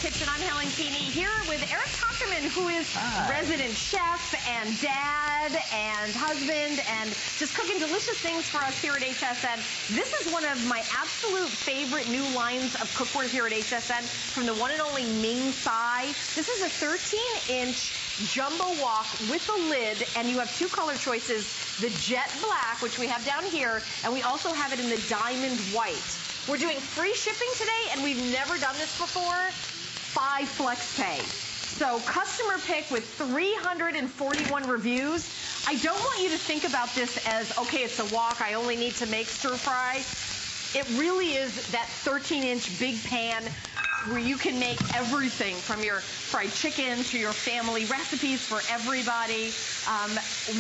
Kitchen. I'm Helen Keeney here with Eric Tuckerman, who is resident chef and dad and husband and just cooking delicious things for us here at HSN. This is one of my absolute favorite new lines of cookware here at HSN from the one and only Ming Sai. This is a 13-inch jumbo wok with a lid, and you have two color choices, the jet black, which we have down here, and we also have it in the diamond white. We're doing free shipping today, and we've never done this before. 5 flex pay. So customer pick with 341 reviews. I don't want you to think about this as, okay, it's a wok, I only need to make stir fry. It really is that 13-inch big pan where you can make everything from your fried chicken to your family recipes for everybody.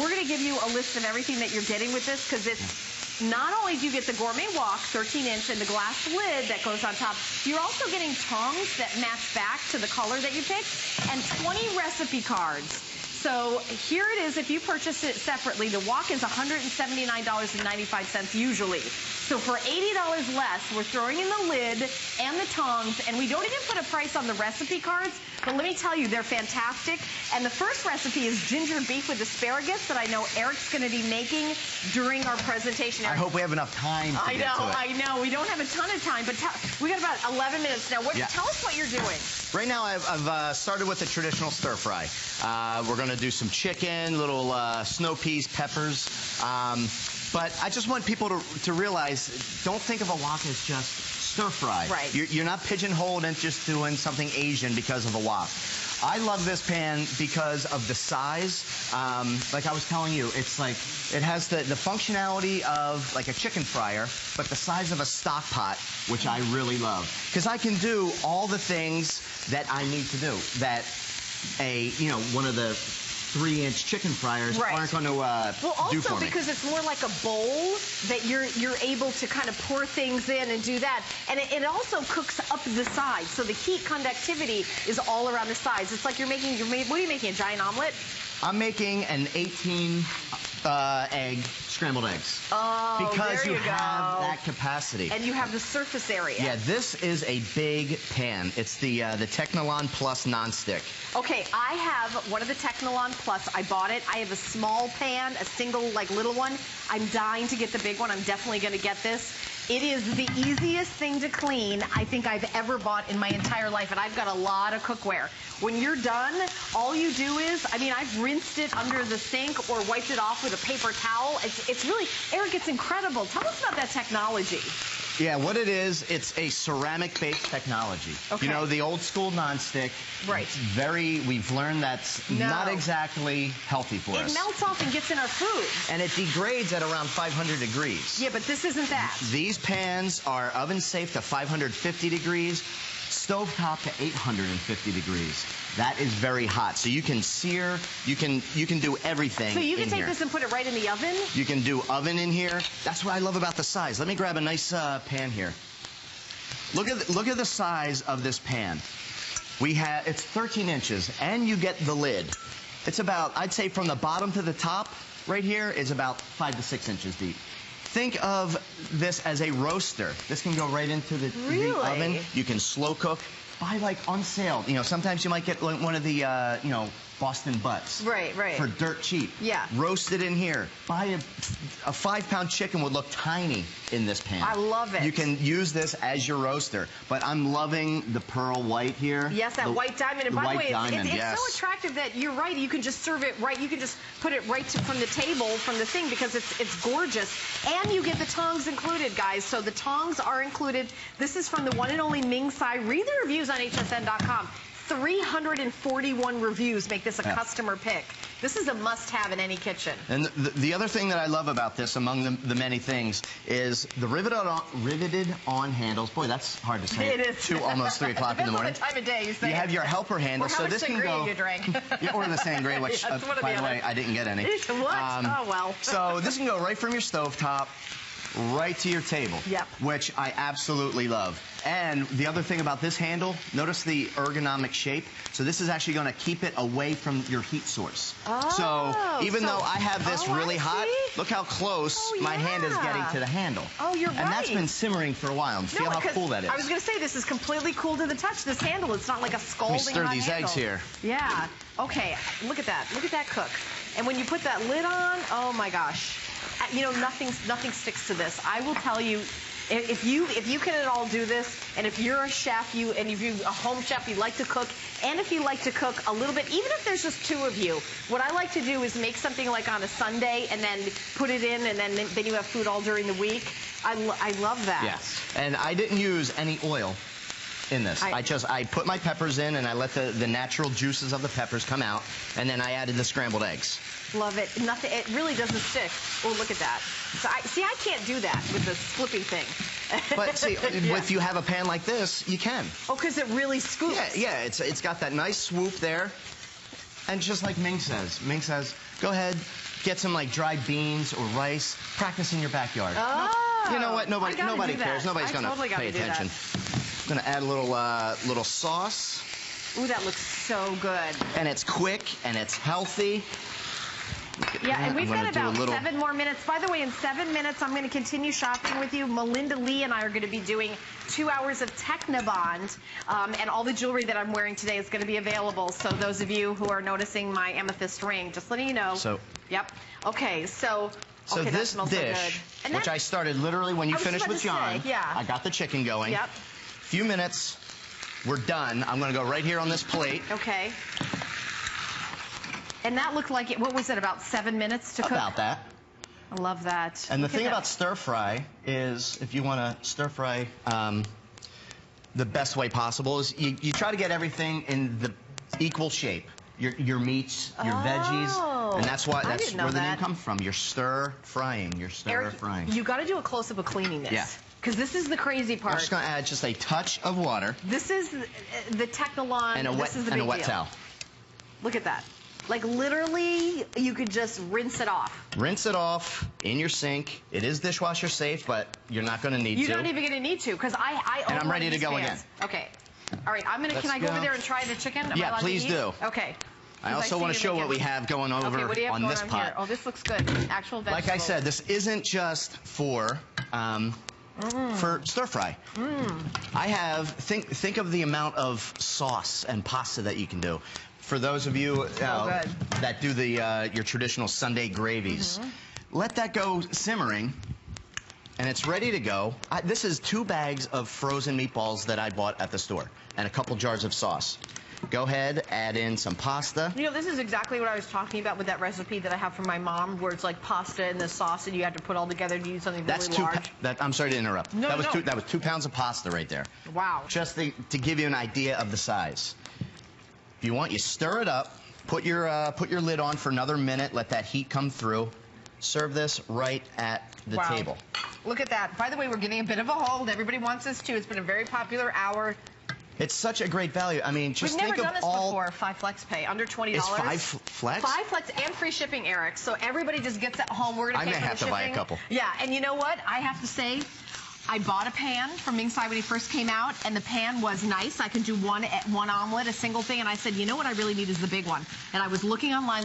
We're going to give you a list of everything that you're getting with this, because it's not only do you get the gourmet wok, 13-inch, and the glass lid that goes on top, you're also getting tongs that match back to the color that you picked, and 20 recipe cards. So here it is. If you purchase it separately, the wok is $179.95 usually. So for $80 less, we're throwing in the lid and the tongs, and we don't even put a price on the recipe cards, but let me tell you, they're fantastic. And the first recipe is ginger beef with asparagus that I know Eric's going to be making during our presentation. Eric, I hope we have enough time to get to it. I know. We don't have a ton of time, but we got about 11 minutes now. Tell us what you're doing. Right now, I've started with the traditional stir fry. We're going to do some chicken, little snow peas, peppers. But I just want people to realize, don't think of a wok as just stir fry. Right. You're not pigeonholed and just doing something Asian because of a wok. I love this pan because of the size. Like I was telling you, it's like, it has the functionality of like a chicken fryer, but the size of a stock pot, which I really love. Because I can do all the things that I need to do that one of the 3-inch chicken fryers aren't going to do for me. Well, also because it's more like a bowl that you're able to kind of pour things in and do that. And it also cooks up the sides, so the heat conductivity is all around the sides. It's like what are you making, a giant omelet? I'm making an 18-egg scrambled eggs. Oh, because there you have that capacity. And you have the surface area. Yeah, this is a big pan. It's the Technolon Plus nonstick. Okay, I have one of the Technolon Plus. I bought it. I have a small pan, a single, little one. I'm dying to get the big one. I'm definitely going to get this. It is the easiest thing to clean I think I've ever bought in my entire life, and I've got a lot of cookware. When you're done, all you do is, I've rinsed it under the sink or wiped it off with a paper towel. It's really, Eric, it's incredible. Tell us about that technology. Yeah, what it is, it's a ceramic-based technology. Okay. You know, the old school nonstick. Right. We've learned that's not exactly healthy for us. It melts off and gets in our food. And it degrades at around 500 degrees. Yeah, but this isn't that. These pans are oven safe to 550 degrees, stovetop to 850 degrees. That is very hot. So you can sear, you can do everything. So you can in take here. this and put it right in the oven? You can do oven in here. That's what I love about the size. Let me grab a nice pan here. Look at the size of this pan. It's 13 inches, and you get the lid. It's about, I'd say from the bottom to the top right here is about 5 to 6 inches deep. Think of this as a roaster. This can go right into the oven. You can slow cook. Buy on sale. Sometimes you might get one of the Boston butts. Right. For dirt cheap. Yeah. Roast it in here. Buy a 5-pound chicken would look tiny in this pan. I love it. You can use this as your roaster. But I'm loving the pearl white here. Yes, that white diamond. And by the way, it's so attractive that you're right. You can just serve it right. You can just put it right from the table, from the thing, because it's gorgeous. And you get the tongs included, guys. So the tongs are included. This is from the one and only Ming Sai. Read the reviews on hsn.com. 341 reviews make this a customer pick. This is a must-have in any kitchen. And the other thing that I love about this, among the many things, is the riveted-on handles. Boy, that's hard to say. It is. Almost 3 o'clock in the morning. Depends on the time of day you say. You have your helper handles, so this can go. You drank. Or the sangria, which, by the way, I didn't get any. What? Oh well. So this can go right from your stovetop right to your table. Yep. Which I absolutely love. And the other thing about this handle, notice the ergonomic shape. So this is actually going to keep it away from your heat source. Oh, so even though I have this really hot, look how close my hand is getting to the handle. Oh, you're right. And that's been simmering for a while. And feel how cool that is. I was going to say, this is completely cool to the touch, this handle. It's not like a scalding hot handle. Let me stir these eggs here. Yeah. Okay, look at that. Look at that cook. And when you put that lid on, oh my gosh. You know, nothing sticks to this. I will tell you, if you can at all do this, and if you're a chef, and if you're a home chef, you like to cook, and if you like to cook a little bit, even if there's just two of you, what I like to do is make something like on a Sunday and then put it in, and then you have food all during the week. I love that. Yes, and I didn't use any oil in this. I put my peppers in, and I let the natural juices of the peppers come out, and then I added the scrambled eggs. Love it. Nothing. It really doesn't stick. Oh, look at that. So I can't do that with the flipping thing. But see, if you have a pan like this, you can. Oh, because it really scoops. Yeah, it's got that nice swoop there. And just like Ming says, go ahead, get some like dried beans or rice, practice in your backyard. Oh. You know what? Nobody cares. Nobody's going to pay attention. I'm going to add a little sauce. Ooh, that looks so good. And it's quick and it's healthy. Yeah, and we've got about 7 more minutes. By the way, in 7 minutes, I'm going to continue shopping with you. Melinda Lee and I are going to be doing 2 hours of Technolon, and all the jewelry that I'm wearing today is going to be available. So those of you who are noticing my amethyst ring, just letting you know. So. Yep. Okay, so okay, this dish, which I started literally when you finished with John. I got the chicken going. Yep. Few minutes, we're done. I'm going to go right here on this plate. Okay. And that looked like, what was it, about 7 minutes to cook? About that. I love that. And the thing about stir fry is, if you want to stir fry the best way possible, is you try to get everything in the equal shape. Your meats, your veggies, and that's where the name comes from. You're stir frying. You're stir frying. You got to do a close-up of cleaning this. Yeah. Because this is the crazy part. I'm just going to add just a touch of water. This is the Technolon. And a wet towel. Look at that. Like, literally, you could just rinse it off. Rinse it off in your sink. It is dishwasher safe, but you're not going to need to. You're not even going to need to, because I own And I'm ready to go again. Okay. All right, can I go over there and try the chicken? Yeah, please do. Okay. I also want to show what we have going over on this pot. Here? Oh, this looks good. Actual vegetables. Like I said, this isn't just for stir fry. I have, think of the amount of sauce and pasta that you can do. For those of you that do your traditional Sunday gravies, let that go simmering, and it's ready to go. This is 2 bags of frozen meatballs that I bought at the store, and a couple jars of sauce. Go ahead, add in some pasta. You know, this is exactly what I was talking about with that recipe that I have from my mom, where it's like pasta and the sauce, and you have to put all together to use something really large. I'm sorry to interrupt. No, that was 2 pounds of pasta right there. Wow. Just to give you an idea of the size. If you want, you stir it up, put your lid on for another minute, let that heat come through. Serve this right at the table. Look at that. By the way, we're getting a bit of a hold. Everybody wants this too. It's been a very popular hour. It's such a great value. I mean, just think of all... We've never done this before, 5 flex pay, under $20. Is 5 flex? 5 flex and free shipping, Eric. So everybody just gets it home. We're going to pay for the shipping. I may have to buy a couple. Yeah, and you know what? I have to say, I bought a pan from Ming's side when he first came out, and the pan was nice. I could do one omelet, a single thing, and I said, you know what I really need is the big one. And I was looking online.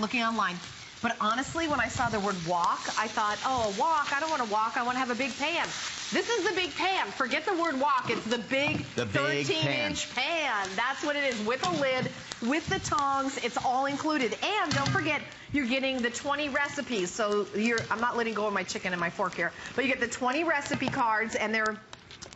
But honestly, when I saw the word wok, I thought, oh, a wok, I don't want a wok, I want to have a big pan. This is the big pan. Forget the word wok. It's the big 13-inch pan. That's what it is, with a lid, with the tongs. It's all included. And don't forget, you're getting the 20 recipes. So I'm not letting go of my chicken and my fork here. But you get the 20 recipe cards, and they're...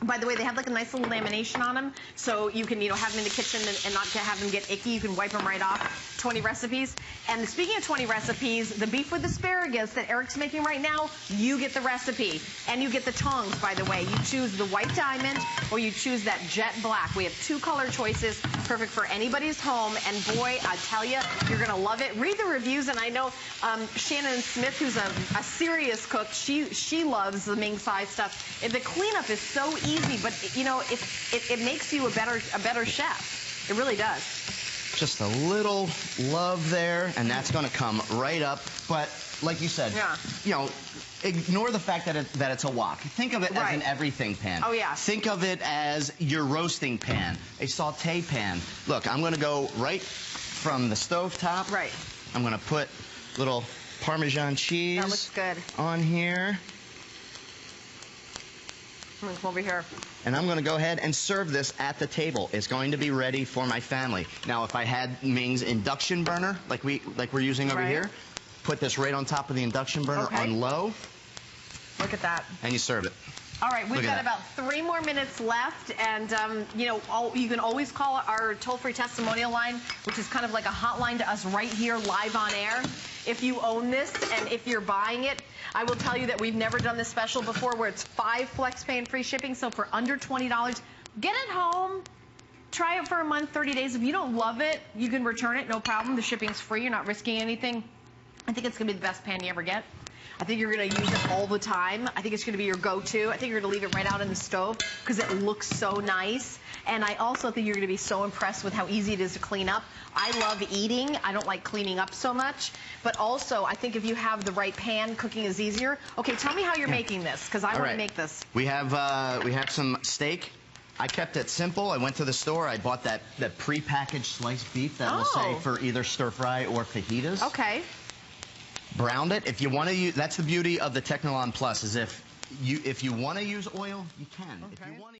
By the way, they have like a nice little lamination on them, so you can, have them in the kitchen and not to have them get icky. You can wipe them right off. 20 recipes. And speaking of 20 recipes, the beef with asparagus that Eric's making right now, you get the recipe. And you get the tongs, by the way. You choose the white diamond or you choose that jet black. We have 2 color choices, perfect for anybody's home. And boy, I tell you, you're going to love it. Read the reviews, and I know Shannon Smith, who's a serious cook, she loves the Ming size stuff. And the cleanup is so easy, but it makes you a better chef. It really does. Just a little love there, and that's going to come right up But like you said, you know, ignore the fact that it's a wok. Think of it as an everything pan. Oh, yeah. Think of it as your roasting pan, a saute pan. Look, I'm going to go right from the stove top. Right. I'm going to put little Parmesan cheese that looks good. on here. I'm going to come over here. And I'm going to go ahead and serve this at the table. It's going to be ready for my family. Now, if I had Ming's induction burner, like we're using over here, put this right on top of the induction burner on low. Look at that. And you serve it. All right, we've got about 3 more minutes left, and you know, you can always call our toll-free testimonial line, which is kind of like a hotline to us right here live on air. If you own this and if you're buying it, I will tell you that we've never done this special before where it's 5 flex pay and free shipping, so for under $20, get it home. Try it for a month, 30 days. If you don't love it, you can return it, no problem. The shipping's free. You're not risking anything. I think it's going to be the best pan you ever get. I think you're going to use it all the time. I think it's going to be your go-to. I think you're going to leave it right out on the stove because it looks so nice. And I also think you're going to be so impressed with how easy it is to clean up. I love eating. I don't like cleaning up so much. But also, I think if you have the right pan, cooking is easier. Okay, tell me how you're making this because I want to make this. We have some steak. I kept it simple. I went to the store. I bought that pre-packaged sliced beef that will say for either stir-fry or fajitas. Okay. Browned it. If you want to use, that's the beauty of the Technolon Plus, is if you want to use oil, you can. If you want to